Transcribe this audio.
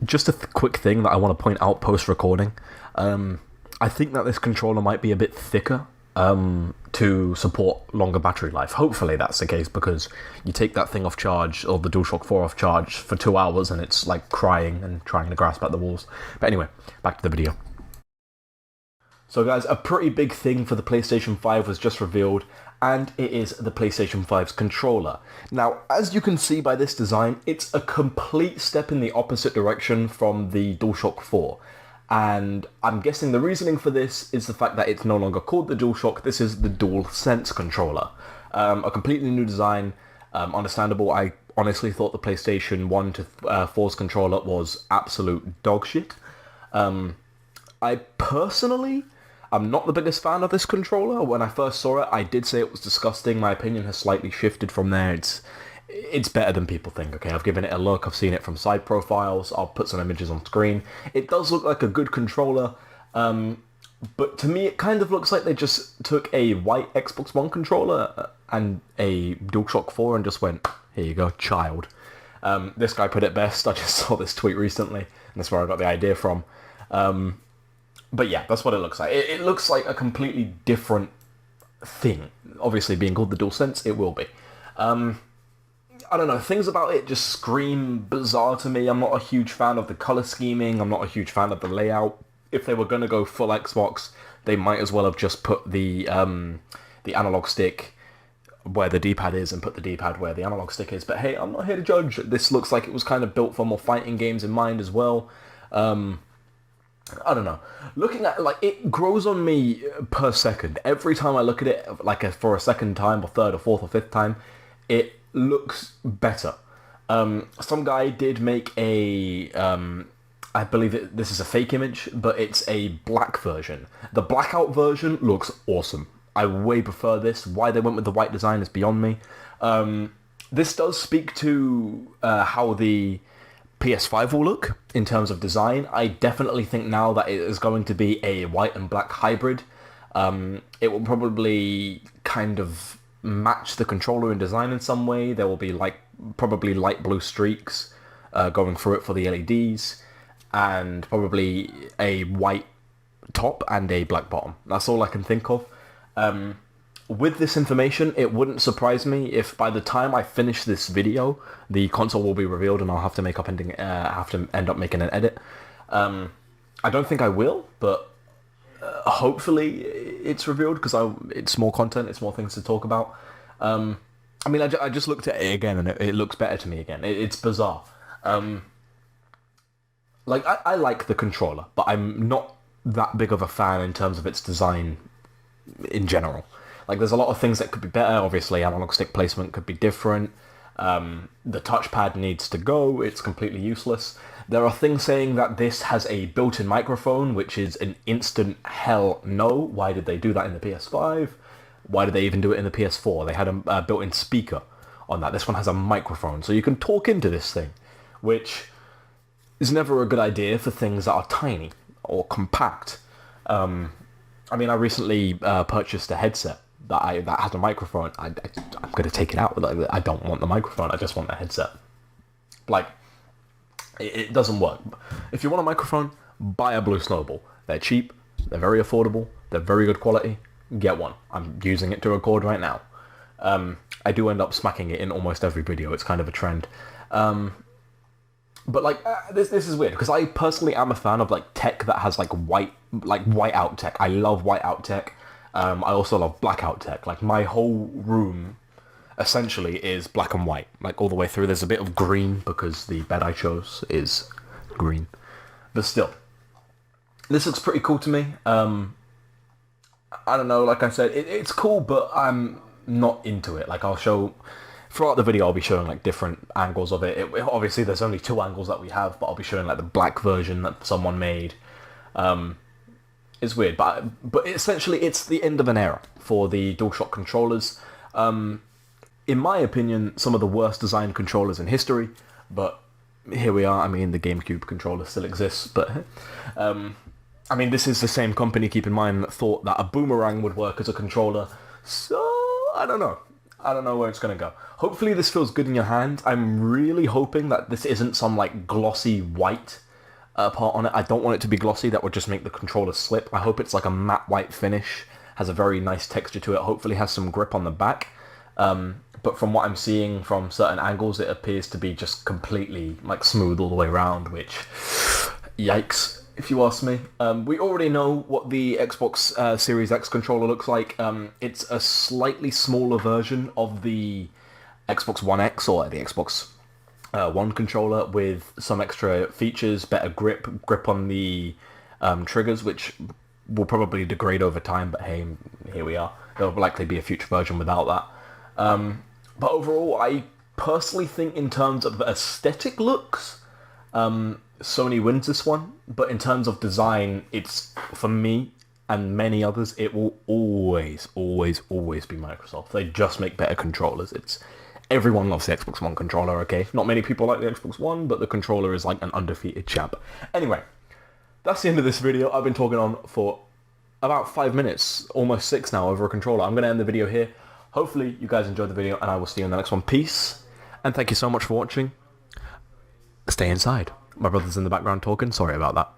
just a quick thing that I want to point out post-recording. I think that this controller might be a bit thicker to support longer battery life. Hopefully that's the case, because you take that thing off charge, or the DualShock 4 off charge, for 2 hours and it's like crying and trying to grasp at the walls. But anyway, back to the video. So guys, a pretty big thing for the PlayStation 5 was just revealed, and it is the PlayStation 5's controller. Now, as you can see by this design, it's a complete step in the opposite direction from the DualShock 4. And I'm guessing the reasoning for this is the fact that it's no longer called the DualShock, this is the DualSense controller. A completely new design, understandable. I honestly thought the PlayStation 1 to 4's controller was absolute dog shit. I personally, I'm not the biggest fan of this controller. When I first saw it, I did say it was disgusting. My opinion has slightly shifted from there. It's better than people think, okay? I've given it a look, I've seen it from side profiles, I'll put some images on screen. It does look like a good controller, but to me it kind of looks like they just took a white Xbox One controller and a DualShock 4 and just went, here you go, child. This guy put it best. I just saw this tweet recently, and that's where I got the idea from. But yeah, that's what it looks like. It looks like a completely different thing. Obviously, being called the DualSense, it will be. I don't know, things about it just scream bizarre to me. I'm not a huge fan of the color scheming, I'm not a huge fan of the layout. If they were going to go full Xbox, they might as well have just put the analog stick where the D-pad is and put the D-pad where the analog stick is. But hey, I'm not here to judge. This looks like it was kind of built for more fighting games in mind as well. I don't know. Looking at, like, it grows on me per second. Every time I look at it, like for a second time, or third, or fourth, or fifth time, it looks better. Some guy did make a, I believe this is a fake image, but it's a black version. The blackout version looks awesome. I way prefer this. Why they went with the white design is beyond me. This does speak to how the PS5 will look in terms of design. I definitely think now that it is going to be a white and black hybrid. It will probably kind of match the controller in design in some way. There will be probably light blue streaks going through it for the LEDs, and probably a white top and a black bottom. That's all I can think of. With this information, it wouldn't surprise me if by the time I finish this video, the console will be revealed and I'll have to end up making an edit. I don't think I will, but hopefully it's revealed, because it's more content, it's more things to talk about. I mean, I just looked at it again and it looks better to me again. It's bizarre. I like the controller, but I'm not that big of a fan in terms of its design in general. Like, there's a lot of things that could be better. Obviously, analog stick placement could be different. The touchpad needs to go. It's completely useless. There are things saying that this has a built-in microphone, which is an instant hell no. Why did they do that in the PS5? Why did they even do it in the PS4? They had a built-in speaker on that. This one has a microphone, so you can talk into this thing, which is never a good idea for things that are tiny or compact. I mean, I recently purchased a headset that has a microphone. I'm going to take it out. I don't want the microphone, I just want the headset. Like, it doesn't work. If you want a microphone, buy a Blue Snowball. They're cheap, they're very affordable, they're very good quality. Get one. I'm using it to record right now. I do end up smacking it in almost every video. It's kind of a trend. But this is weird, because I personally am a fan of tech that has white out tech. I love white out tech. I also love blackout tech. My whole room essentially is black and white, all the way through. There's a bit of green because the bed I chose is green, but still, this looks pretty cool to me. I don't know. Like I said, it's cool, but I'm not into it. I'll show. Throughout the video, I'll be showing different angles of it. Obviously, there's only 2 angles that we have, but I'll be showing the black version that someone made. It's weird, but essentially, it's the end of an era for the DualShock controllers. In my opinion, some of the worst designed controllers in history. But here we are. I mean, the GameCube controller still exists, but I mean, this is the same company, keep in mind, that thought that a boomerang would work as a controller. So I don't know. I don't know where it's going to go. Hopefully this feels good in your hand. I'm really hoping that this isn't some glossy white part on it. I don't want it to be glossy. That would just make the controller slip. I hope it's like a matte white finish. Has a very nice texture to it. Hopefully has some grip on the back. But from what I'm seeing from certain angles, it appears to be just completely like smooth all the way around, which, yikes, if you ask me. We already know what the Xbox Series X controller looks like. It's a slightly smaller version of the Xbox One X or the Xbox One controller with some extra features, better grip on the triggers, which will probably degrade over time, but hey, here we are. There'll likely be a future version without that. But overall, I personally think in terms of aesthetic looks, Sony wins this one. But in terms of design, it's, for me and many others, it will always, always, always be Microsoft. They just make better controllers. Everyone loves the Xbox One controller, okay? Not many people like the Xbox One, but the controller is like an undefeated champ. Anyway, that's the end of this video. I've been talking on for about 5 minutes, almost 6 now, over a controller. I'm going to end the video here. Hopefully you guys enjoyed the video, and I will see you in the next one. Peace, and thank you so much for watching. Stay inside. My brother's in the background talking. Sorry about that.